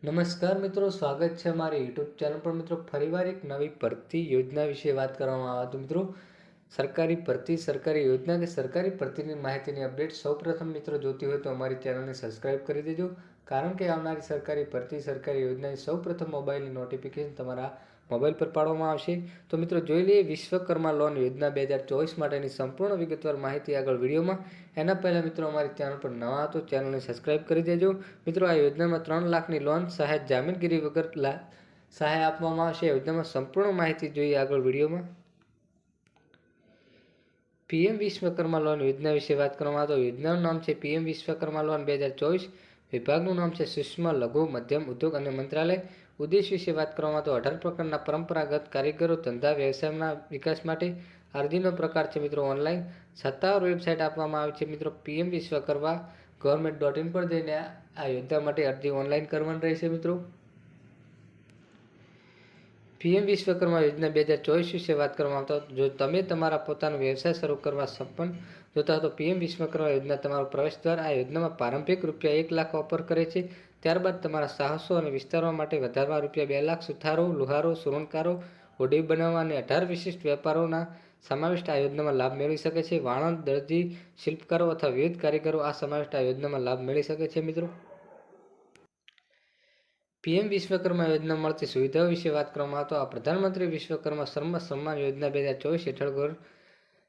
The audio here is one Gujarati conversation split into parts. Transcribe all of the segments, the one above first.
નમસ્કાર મિત્રો, સ્વાગત છે અમારી યુટ્યુબ ચેનલ પર। મિત્રો ફરીવાર એક નવી ભરતી યોજના વિશે વાત કરવામાં આવે તો મિત્રો સરકારી ભરતી, સરકારી યોજના કે સરકારી ભરતીની માહિતીની અપડેટ સૌપ્રથમ મિત્રો જોતી હોય તો અમારી ચેનલને સબસ્ક્રાઇબ કરી દેજો, કારણ કે આવનારી સરકારી ભરતી, સરકારી યોજનાની સૌપ્રથમ મોબાઈલની નોટિફિકેશન તમારા મોબાઈલ પર પાડવામાં આવશે। તો મિત્રો જોઈ લઈએ વિશ્વકર્મા લોન યોજના 2024 માટેની સંપૂર્ણ વિગતવાર માહિતી આગળ વિડીયોમાં। એના પહેલાં મિત્રો અમારી ચેનલ પર નવા તો ચેનલને સબસ્ક્રાઇબ કરી દેજો। મિત્રો આ યોજનામાં 3 લાખની લોન સહાય જામીનગીરી વગર સહાય આપવામાં આવશે। યોજનામાં સંપૂર્ણ માહિતી જોઈએ આગળ વિડીયોમાં। પીએમ વિશ્વકર્મા લોન યોજના વિશે વાત કરવામાં આવે તો યોજનાનું નામ છે પીએમ વિશ્વકર્મા લોન 2024। વિભાગનું નામ છે સૂક્ષ્મ, લઘુ, મધ્યમ ઉદ્યોગ અને મંત્રાલય। ઉદ્દેશ વિશે વાત કરવામાં તો 18 પ્રકારના પરંપરાગત કારીગરો ધંધા વ્યવસાયના વિકાસ માટે। અરજીનો પ્રકાર છે મિત્રો ઓનલાઈન। સત્તાવાર વેબસાઇટ આપવામાં આવી છે મિત્રો પીએમ વિશ્વકર્મા government.in પર જઈને આ યોજના માટે અરજી ઓનલાઈન કરવાની રહેશે મિત્રો। પીએમ વિશ્વકર્મા યોજના 2024 વિશે વાત કરવામાં આવતા જો તમે તમારા પોતાનો વ્યવસાય શરૂ કરવા સપન જોતા હો તો પીએમ વિશ્વકર્મા યોજના તમારો પ્રવેશ દ્વાર। આ યોજનામાં પ્રારંભિક રૂપિયા 1 લાખ ઓફર કરે છે, ત્યારબાદ તમારા સાહસો અને વિસ્તારવા માટે વધારવા રૂપિયા 2 લાખ સુથારો, લુહારો, સુરણકારો, હોડી બનાવવા અને 18 વિશિષ્ટ વેપારોના સમાવિષ્ટ આ યોજનામાં લાભ મેળવી શકે છે। વાણંદ, દરજી, શિલ્પકારો અથવા વિવિધ કારીગરો આ સમાવિષ્ટ આ યોજનામાં લાભ મેળવી શકે છે મિત્રો। પીએમ વિશ્વકર્મા યોજના મળતી સુવિધાઓ વિશે વાત કરવામાં આવતો આ પ્રધાનમંત્રી વિશ્વકર્મા શ્રમ સન્માન યોજના 2024 હેઠળ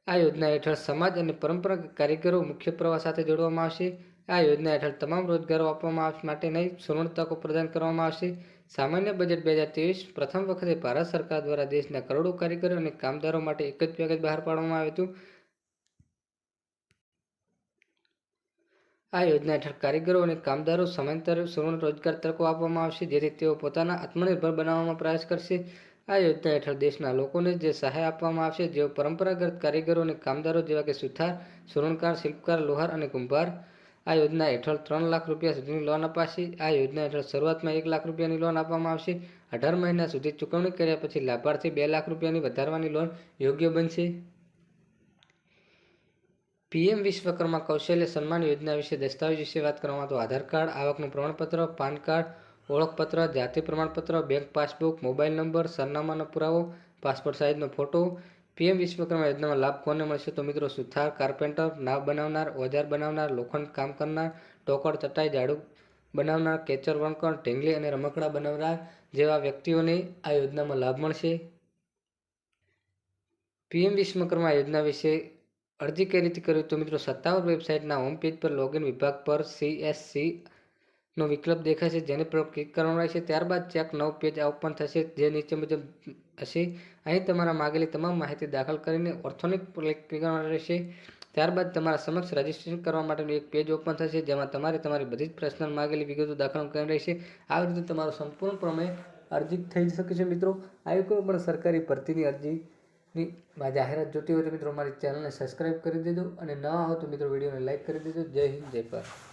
આ યોજના હેઠળ સમાજ અને પરંપરાગત કારીગરો મુખ્ય પ્રવાહ સાથે જોડવામાં આવશે। આ યોજના હેઠળ તમામ રોજગારો આપવામાં માટે નહીં સુવર્ણ તકો પ્રદાન કરવામાં આવશે। સામાન્ય બજેટ 2023 પ્રથમ વખતે ભારત સરકાર દ્વારા દેશના કરોડો કારીગરો અને કામદારો માટે એક જ પેકેજ બહાર પાડવામાં આવ્યું હતું। આ યોજના હેઠળ કારીગરો અને કામદારો સમાંતરે સુવર્ણ રોજગાર તકો આપવામાં આવશે, જેથી તેઓ પોતાના આત્મનિર્ભર બનાવવામાં પ્રયાસ કરશે। આ યોજના હેઠળ દેશના લોકોને જે સહાય આપવામાં આવશે જેઓ પરંપરાગત કારીગરો અને કામદારો જેવા કે સુથાર, સુરણકાર, શિલ્પકાર, લોહાર અને કુંભાર। આ યોજના હેઠળ 3 લાખ રૂપિયા સુધીની લોન અપાશે। આ યોજના હેઠળ શરૂઆતમાં 1 લાખ રૂપિયાની લોન આપવામાં આવશે। 18 મહિના સુધી ચૂકવણી કર્યા પછી લાભાર્થી 2 લાખ રૂપિયાની વધારવાની લોન યોગ્ય બનશે। પીએમ વિશ્વકર્મા કૌશલ્ય સન્માન યોજના વિશે દસ્તાવેજ વિશે વાત કરવામાં તો આધાર કાર્ડ, આવકનું પ્રમાણપત્ર, પાન કાર્ડ, ઓળખપત્ર, જાતિ પ્રમાણપત્ર, બેંક પાસબુક, મોબાઈલ નંબર, સરનામાનો પુરાવો, પાસપોર્ટ સાઇઝનો ફોટો। પીએમ વિશ્વકર્મા યોજનામાં લાભ કોને મળશે તો મિત્રો સુથાર, કાર્પેન્ટર, નાવ બનાવનાર, ઓજાર બનાવનાર, લોખંડ કામ કરનાર, ટોકર, ચટાઈ, ઝાડુ બનાવનાર, કેચર, વણકર, ઢીંગલી અને રમકડા બનાવનાર જેવા વ્યક્તિઓને આ યોજનામાં લાભ મળશે। પીએમ વિશ્વકર્મા યોજના વિશે અરજી કઈ રીતે કરવી તો મિત્રો સત્તાવાર વેબસાઇટના હોમ પેજ પર લોગિન વિભાગ પર CSCનો વિકલ્પ દેખાશે, જેને પર ક્લિક કરવાનું રહેશે। ત્યારબાદ ચેક નવું પેજ ઓપન થશે જે નીચે મુજબ હશે। અહીં તમારા માગેલી તમામ માહિતી દાખલ કરીને ઓર્થોનિક ક્લિક કરવાનું રહેશે। ત્યારબાદ તમારા સમક્ષ રજીસ્ટ્રેશન કરવા માટેનું એક પેજ ઓપન થશે, જેમાં તમારે તમારી બધી જ પર્સનલ માગેલી વિગતો દાખલ કરવાની રહેશે। આવી રીતે તમારું સંપૂર્ણપણે અરજી થઈ શકે છે મિત્રો। આવી કોઈ પણ સરકારી ભરતીની અરજીની જાહેરાત જોતી હોય તો મિત્રો અમારી ચેનલને સબસ્ક્રાઇબ કરી દેજો અને નવા હો તો મિત્રો વિડીયોને લાઇક કરી દેજો। જય હિન્દ, જય ભારત।